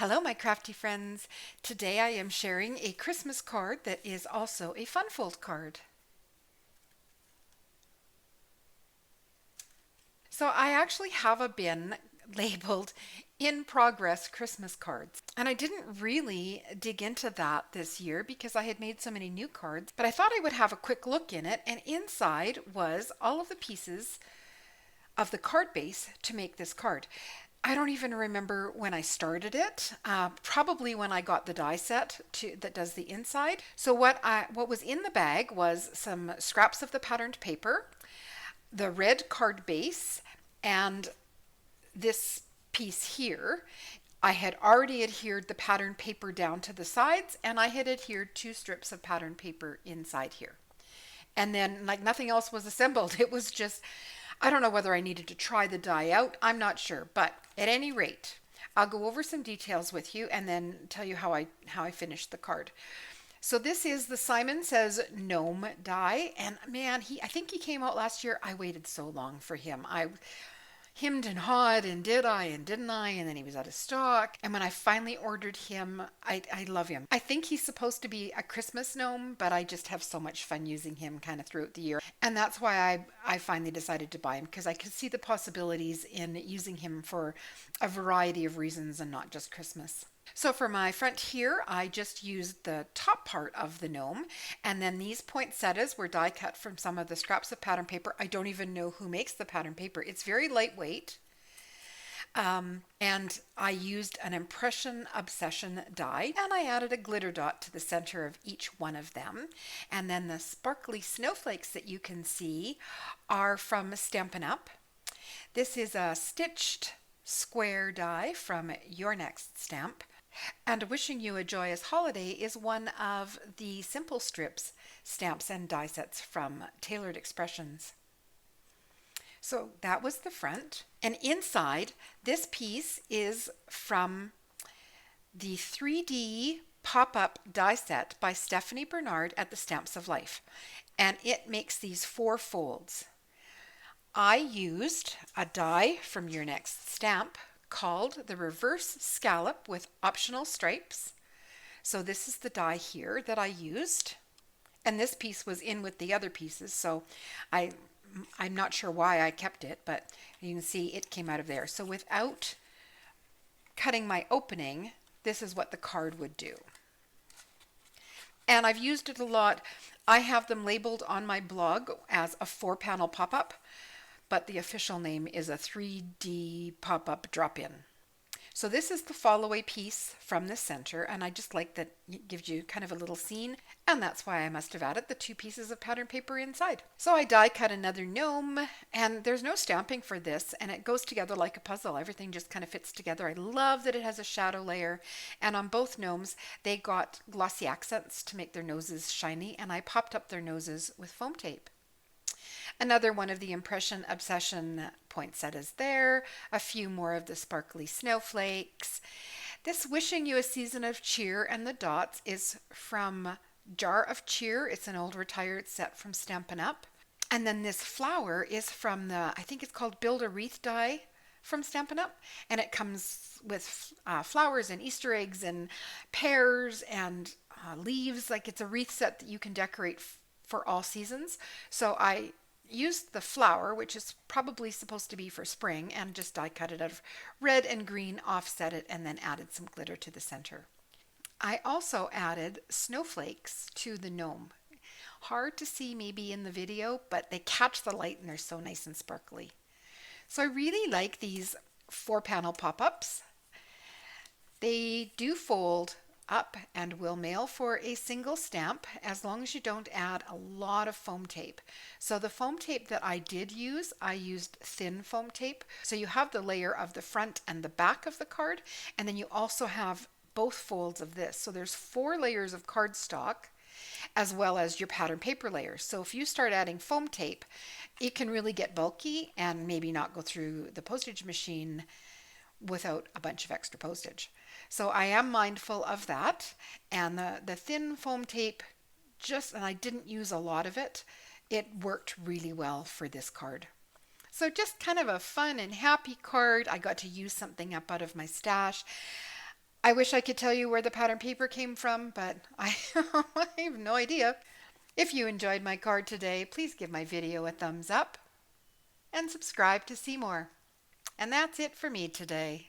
Hello, my crafty friends. Today I am sharing a Christmas card that is also a fun fold card. So I actually have a bin labeled in progress Christmas cards. And I didn't really dig into that this year because I had made so many new cards, but I thought I would have a quick look in it. And inside was all of the pieces of the card base to make this card. I don't even remember when I started it. Probably when I got the die set that does the inside. So what was in the bag was some scraps of the patterned paper, the red card base, and this piece here. I had already adhered the patterned paper down to the sides, and I had adhered 2 strips of patterned paper inside here. And then, like, nothing else was assembled. It was just, I don't know whether I needed to try the die out. I'm not sure. But at any rate, I'll go over some details with you and then tell you how I finished the card. So this is the Simon Says Gnome die. And man, I think he came out last year. I waited so long for him. I hemmed and hawed and did I and didn't I, and then he was out of stock. And when I finally ordered him, I love him. I think he's supposed to be a Christmas gnome, but I just have so much fun using him kind of throughout the year. And that's why I finally decided to buy him, because I could see the possibilities in using him for a variety of reasons and not just Christmas. So for my front here, I just used the top part of the gnome, and then these poinsettias were die cut from some of the scraps of pattern paper. I don't even know who makes the pattern paper. It's very lightweight. And I used an Impression Obsession die, and I added a glitter dot to the center of each one of them. And then the sparkly snowflakes that you can see are from Stampin' Up. This is a stitched square die from Your Next Stamp. And Wishing You a Joyous Holiday is one of the Simple Strips stamps and die sets from Tailored Expressions. So that was the front. And inside, this piece is from the 3D Pop Up die set by Stephanie Bernard at the Stamps of Life. And it makes these 4 folds. I used a die from Your Next Stamp called the Reverse Scallop with optional stripes. So this is the die here that I used. And this piece was in with the other pieces, so I'm not sure why I kept it, but you can see it came out of there. So without cutting my opening, this is what the card would do. And I've used it a lot. I have them labeled on my blog as a 4-panel pop-up, but the official name is a 3D pop-up drop-in. So this is the follow-away piece from the center, and I just like that it gives you kind of a little scene, and that's why I must have added the 2 pieces of pattern paper inside. So I die cut another gnome, and there's no stamping for this, and it goes together like a puzzle. Everything just kind of fits together. I love that it has a shadow layer, and on both gnomes, they got glossy accents to make their noses shiny, and I popped up their noses with foam tape. Another one of the Impression Obsession poinsettias there, a few more of the sparkly snowflakes. This Wishing You a Season of Cheer and the dots is from Jar of Cheer. It's an old retired set from Stampin' Up. And then this flower is from I think it's called Build a Wreath die from Stampin' Up. And it comes with flowers and Easter eggs and pears and leaves. Like, it's a wreath set that you can decorate for all seasons. So I used the flower, which is probably supposed to be for spring, and just die cut it out of red and green, offset it, and then added some glitter to the center. I also added snowflakes to the gnome. Hard to see maybe in the video, but they catch the light and they're so nice and sparkly. So I really like these 4-panel pop-ups. They do fold up and will mail for a single stamp as long as you don't add a lot of foam tape. So the foam tape that I did use, I used thin foam tape. So you have the layer of the front and the back of the card, and then you also have both folds of this. So there's 4 layers of cardstock as well as your pattern paper layers. So if you start adding foam tape, it can really get bulky and maybe not go through the postage machine without a bunch of extra postage. So I am mindful of that. And the thin foam tape, and I didn't use a lot of it, it worked really well for this card. So just kind of a fun and happy card. I got to use something up out of my stash. I wish I could tell you where the pattern paper came from, but I, I have no idea. If you enjoyed my card today, please give my video a thumbs up and subscribe to see more. And that's it for me today.